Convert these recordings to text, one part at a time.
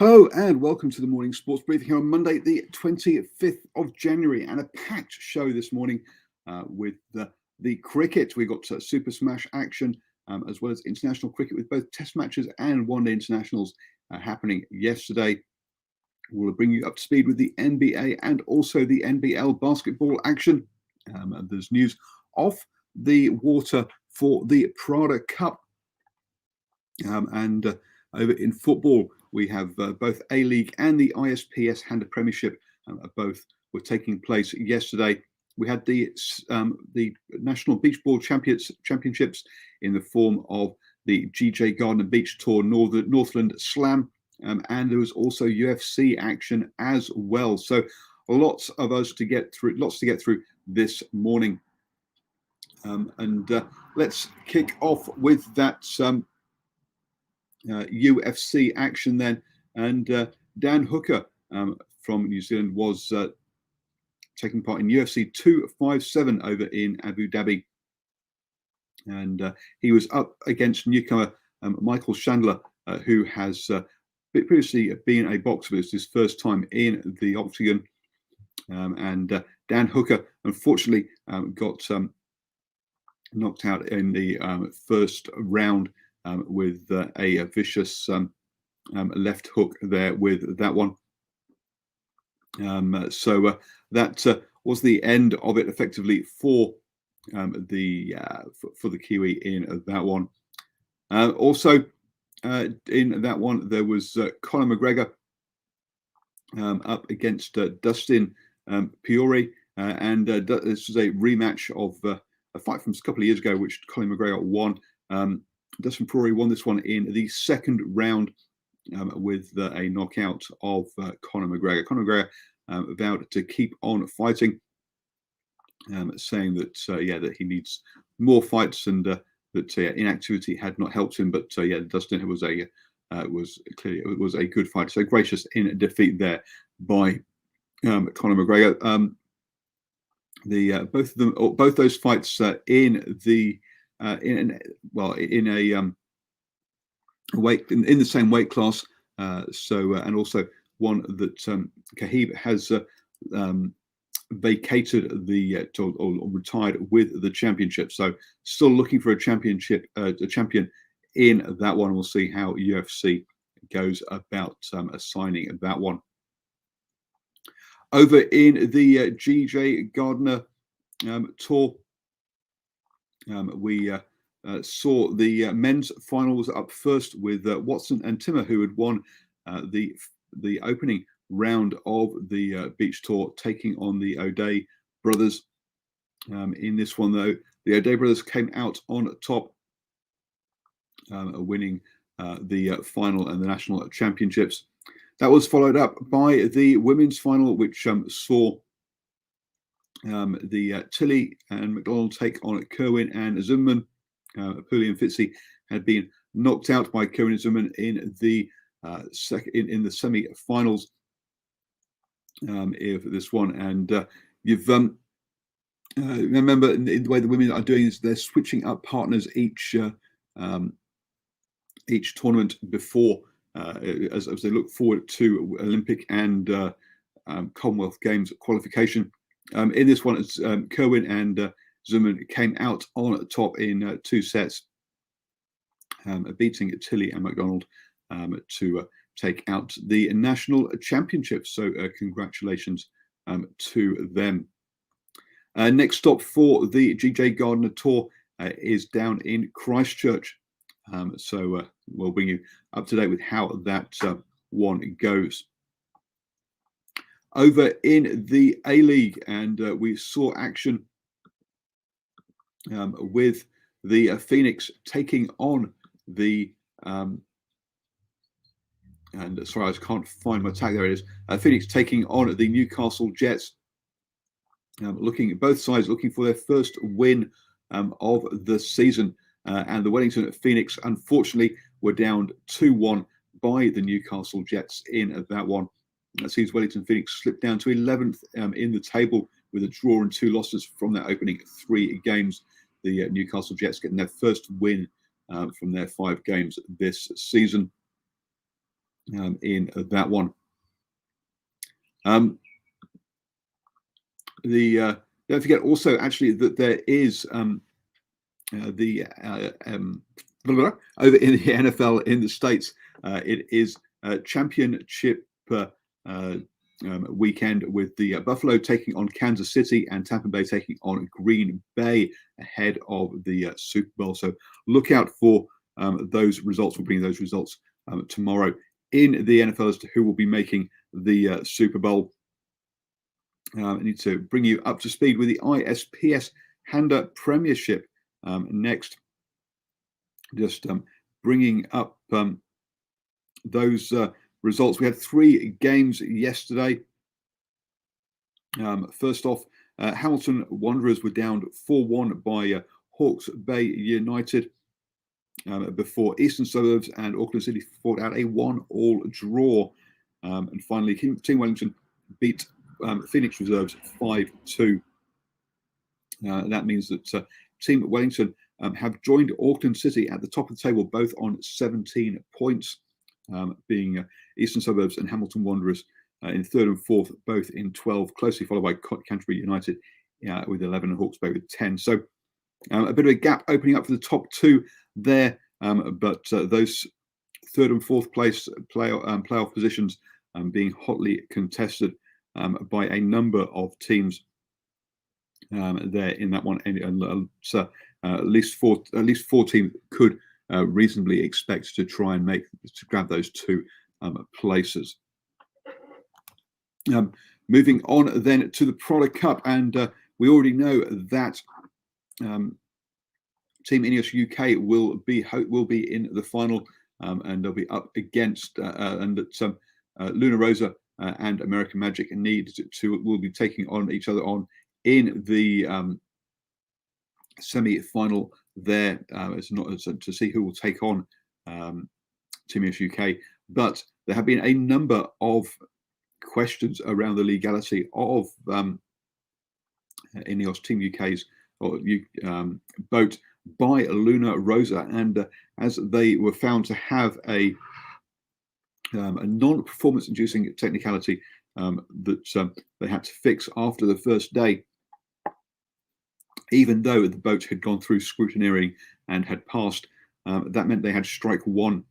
Hello and welcome to the morning sports briefing here on Monday, the 25th of January, and a packed show this morning with the cricket. We got Super Smash action as well as international cricket with both Test matches and one-day internationals happening yesterday. We'll bring you up to speed with the NBA and also the NBL basketball action. There's news off the water for the Prada Cup and over in football. We have both A-League and the ISPS Handler Premiership. Both were taking place yesterday. We had the National Beach Ball Championships in the form of the GJ Gardner Beach Tour Northland Slam, and there was also UFC action as well. So lots to get through this morning. Let's kick off with that UFC action then, and Dan Hooker from New Zealand was taking part in UFC 257 over in Abu Dhabi, and he was up against newcomer Michael Chandler, who has previously been a boxer, but it's his first time in the octagon, and Dan Hooker unfortunately got knocked out in the first round with a vicious left hook there with that one. So that was the end of it effectively for the Kiwi in that one. Also in that one there was Conor McGregor up against Dustin Poirier, and this was a rematch of a fight from a couple of years ago, which Conor McGregor won. Dustin Poirier won this one in the second round with a knockout of Conor McGregor. Conor McGregor vowed to keep on fighting, saying that that he needs more fights, and that inactivity had not helped him. But Dustin was a good fight. So gracious in defeat there by Conor McGregor. Both those fights in the in the same weight class. And also one that Khabib has vacated or retired with the championship. So still looking for a champion in that one. We'll see how UFC goes about assigning that one. Over in the GJ Gardner Tour, we saw the men's finals up first with Watson and Timmer, who had won the opening round of the Beach Tour, taking on the O'Day brothers. In this one, though, the O'Day brothers came out on top, winning the final and the national championships. That was followed up by the women's final, which saw the Tilley and McDonald take on Kerwin and Zimmerman. Pooley and Fitzy had been knocked out by Kerwin and Zimmerman in the in the semi-finals of this one. And you've remember in the way the women are doing is they're switching up partners each tournament before. As they look forward to Olympic and Commonwealth Games qualification. In this one, it's Kerwin and Zimmerman came out on top in 2 sets, beating Tilley and McDonald to take out the national championship. So congratulations to them. Next stop for the GJ Gardner Tour is down in Christchurch. So we'll bring you up to date with how that one goes. Over in the A-League, and we saw action with the Phoenix taking on the and sorry, I can't find my tag. There it is. Phoenix taking on the Newcastle Jets. Looking at both sides, looking for their first win of the season. And the Wellington Phoenix, unfortunately, were down 2-1 by the Newcastle Jets in that one. That sees Wellington Phoenix slip down to 11th in the table with a draw and 2 losses from their opening 3 games. The Newcastle Jets getting their first win from their 5 games this season. in that one. Don't forget also actually that there is over in the NFL in the States, it is championship weekend with the Buffalo taking on Kansas City and Tampa Bay taking on Green Bay ahead of the Super Bowl. So look out for those results. We'll bring those results tomorrow in the NFL as to who will be making the Super Bowl. I need to bring you up to speed with the ISPS Handa Premiership next. Just bringing up those results. We had 3 games yesterday. First off, Hamilton Wanderers were downed 4-1 by Hawke's Bay United before Eastern Suburbs and Auckland City fought out a 1-1 draw. And finally, Team Wellington beat Phoenix Reserves 5-2. That means that Team Wellington have joined Auckland City at the top of the table, both on 17 points, being Eastern Suburbs and Hamilton Wanderers in 3rd and 4th, both in 12, closely followed by Canterbury United with 11 and Hawke's Bay with 10. So a bit of a gap opening up for the top 2 there, but those 3rd and 4th place playoff positions being hotly contested by a number of teams there in that one. So at least four teams could reasonably expect to try and grab those 2 places. Moving on then to the Product Cup, and we already know that Team Ineos UK will be in the final, and they'll be up against and that Luna Rosa and American Magic will be taking on each other in the semi-final there. It's not to see who will take on Team Ineos UK, but there have been a number of questions around the legality of Ineos Team UK's boat by Luna Rosa, and as they were found to have a non-performance inducing technicality that they had to fix after the first day, even though the boat had gone through scrutineering and had passed. That meant they had strike 1.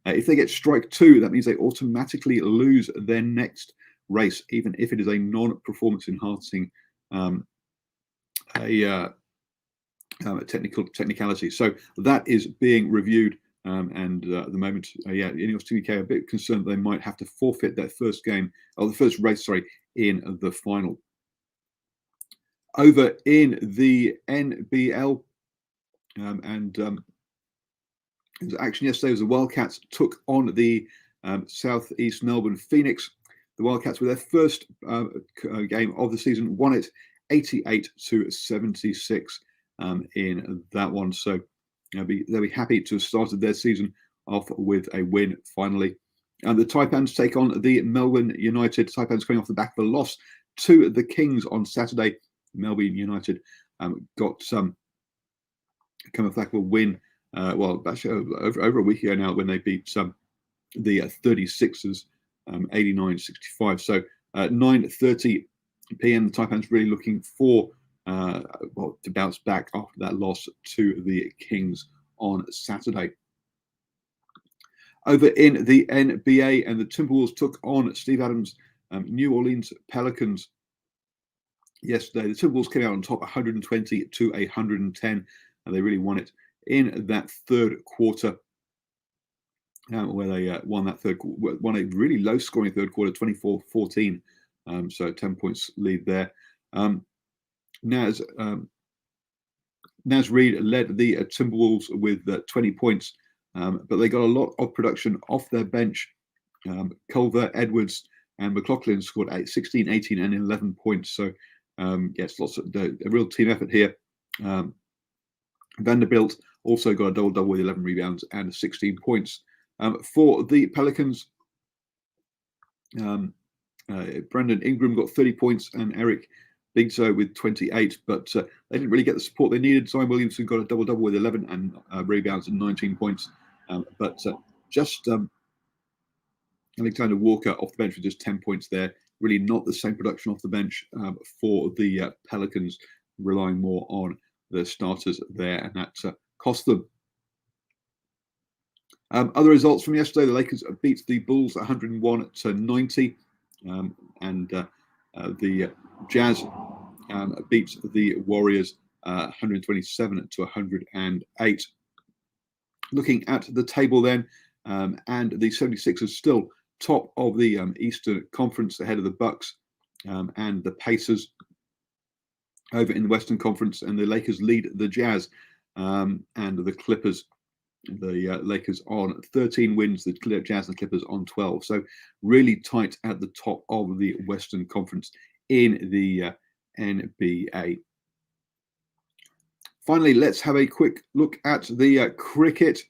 If they get strike 2, that means they automatically lose their next race, even if it is a non-performance enhancing technicality. So that is being reviewed, and at the moment, Ineos Team UK are a bit concerned they might have to forfeit their first game, or the first race, in the final. Over in the NBL, there was action yesterday as the Wildcats took on the Southeast Melbourne Phoenix. The Wildcats, with their first game of the season, won it 88-76 in that one. So they'll be happy to have started their season off with a win finally. And the Taipans take on the Melbourne United. Taipans coming off the back of a loss to the Kings on Saturday. Melbourne United got coming off the back of a win. Actually over a week ago now, when they beat the 36ers 89-65. So 9:30 p.m. the Taipans really looking for to bounce back after that loss to the Kings on Saturday. Over in the NBA, and the Timberwolves took on Steve Adams' New Orleans Pelicans yesterday. The Timberwolves came out on top 120-110, and they really won it in that third quarter, where they won a really low-scoring third quarter, 24-14. So 10 points lead there. Naz Reid led the Timberwolves with 20 points, but they got a lot of production off their bench. Culver, Edwards, and McLaughlin scored 16, 18, and 11 points. So yes, lots of a real team effort here. Vanderbilt also got a double-double with 11 rebounds and 16 points. For the Pelicans, Brandon Ingram got 30 points and Eric Bigzo with 28, but they didn't really get the support they needed. Zion Williamson got a double-double with 11 and rebounds and 19 points, but just Alexander Walker off the bench with just 10 points there. Really not the same production off the bench for the Pelicans, relying more on the starters there, and that cost them. Other results from yesterday: the Lakers beat the Bulls 101-90, and the Jazz beat the Warriors 127-108. Looking at the table then, and the 76ers still top of the Eastern Conference, ahead of the Bucks and the Pacers over in the Western Conference, and the Lakers lead the Jazz and the Clippers. The Lakers on 13 wins, the Jazz and Clippers on 12. So really tight at the top of the Western Conference in the NBA. Finally, let's have a quick look at the cricket.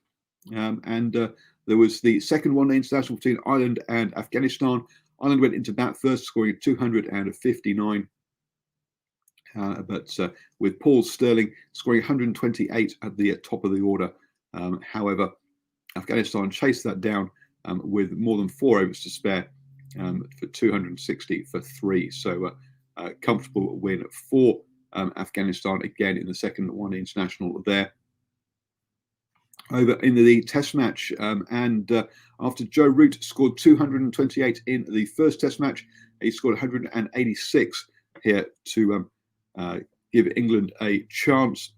There was the second one-day international between Ireland and Afghanistan. Ireland went into bat first, scoring 259. But with Paul Sterling scoring 128 at the top of the order. However, Afghanistan chased that down with more than 4 overs to spare for 260 for 3. So a comfortable win for Afghanistan again in the second one-day international there. Over in the Test match, after Joe Root scored 228 in the first Test match, he scored 186 here to give England a chance.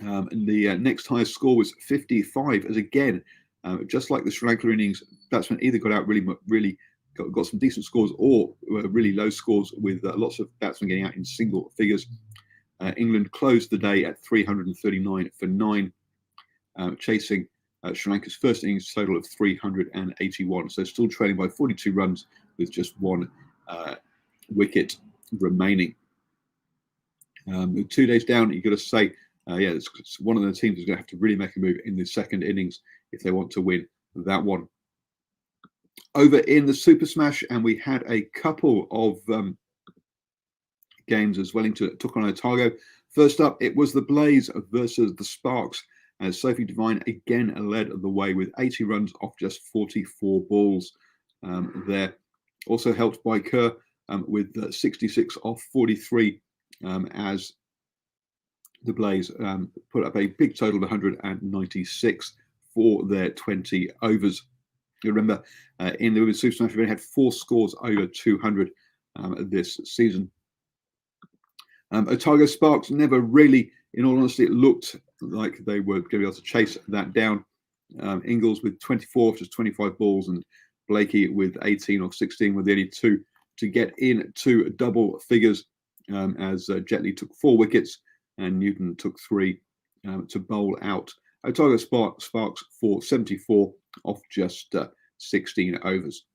And the next highest score was 55, as again, just like the Sri Lanka innings, batsmen either got out really got some decent scores, or really low scores with lots of batsmen getting out in single figures. England closed the day at 339 for 9, chasing Sri Lanka's first innings total of 381. So still trailing by 42 runs with just 1 wicket remaining. 2 days down, you've got to say, it's one of the teams is going to have to really make a move in the second innings if they want to win that one. Over in the Super Smash, and we had a couple of games as Wellington took on Otago. First up, it was the Blaze versus the Sparks, as Sophie Devine again led the way with 80 runs off just 44 balls there. Also helped by Kerr with 66 off 43, as the Blaze put up a big total of 196 for their 20 overs. You remember, in the Women's Super Smash, we had 4 scores over 200 this season. Otago Sparks never really, in all honesty, it looked like they were going to be able to chase that down. Ingalls with 24 off just 25 balls, and Blakey with 18 off 16 were the only 2 to get into double figures, as Jet Li took 4 wickets and Newton took 3 to bowl out Otago Sparks for 74 off just 16 overs.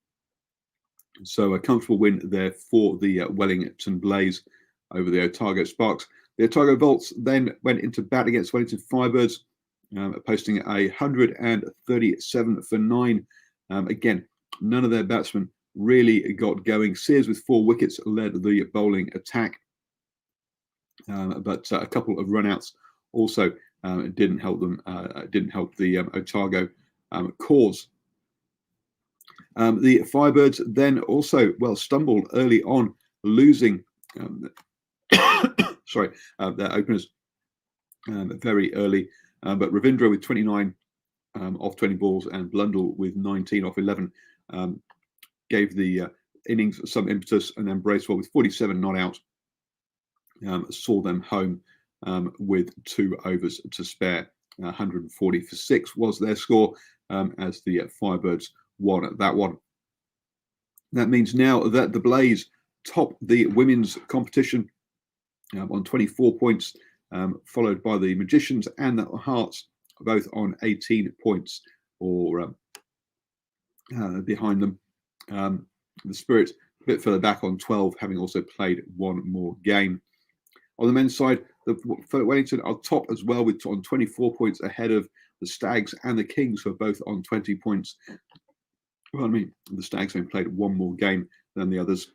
So a comfortable win there for the Wellington Blaze over the Otago Sparks. The Otago Volts then went into bat against Wellington Firebirds, posting 137 for 9. Again, none of their batsmen really got going. Sears with 4 wickets led the bowling attack, but a couple of runouts also didn't help them. Didn't help the Otago cause. The Firebirds then also stumbled early on, losing their openers very early. But Ravindra with 29 off 20 balls and Blundell with 19 off 11 gave the innings some impetus, and then Bracewell with 47 not out saw them home with 2 overs to spare. 140 for 6 was their score, as the Firebirds won that one. That means now that the Blaze top the women's competition on 24 points, followed by the Magicians and the Hearts, both on 18 points or behind them. The Spirit a bit further back on 12, having also played 1 more game. On the men's side, the Wellington are top as well, with on 24 points ahead of the Stags and the Kings, who are both on 20 points. The Stags having played 1 more game than the others.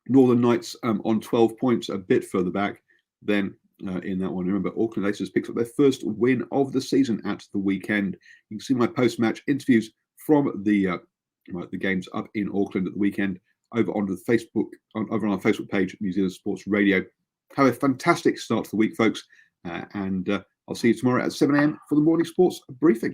Northern Knights on 12 points, a bit further back than in that one. Remember, Auckland Aces picked up their first win of the season at the weekend. You can see my post-match interviews from the games up in Auckland at the weekend over onto the Facebook, over on our Facebook page, New Zealand Sports Radio. Have a fantastic start to the week, folks, and I'll see you tomorrow at 7 a.m. for the morning sports briefing.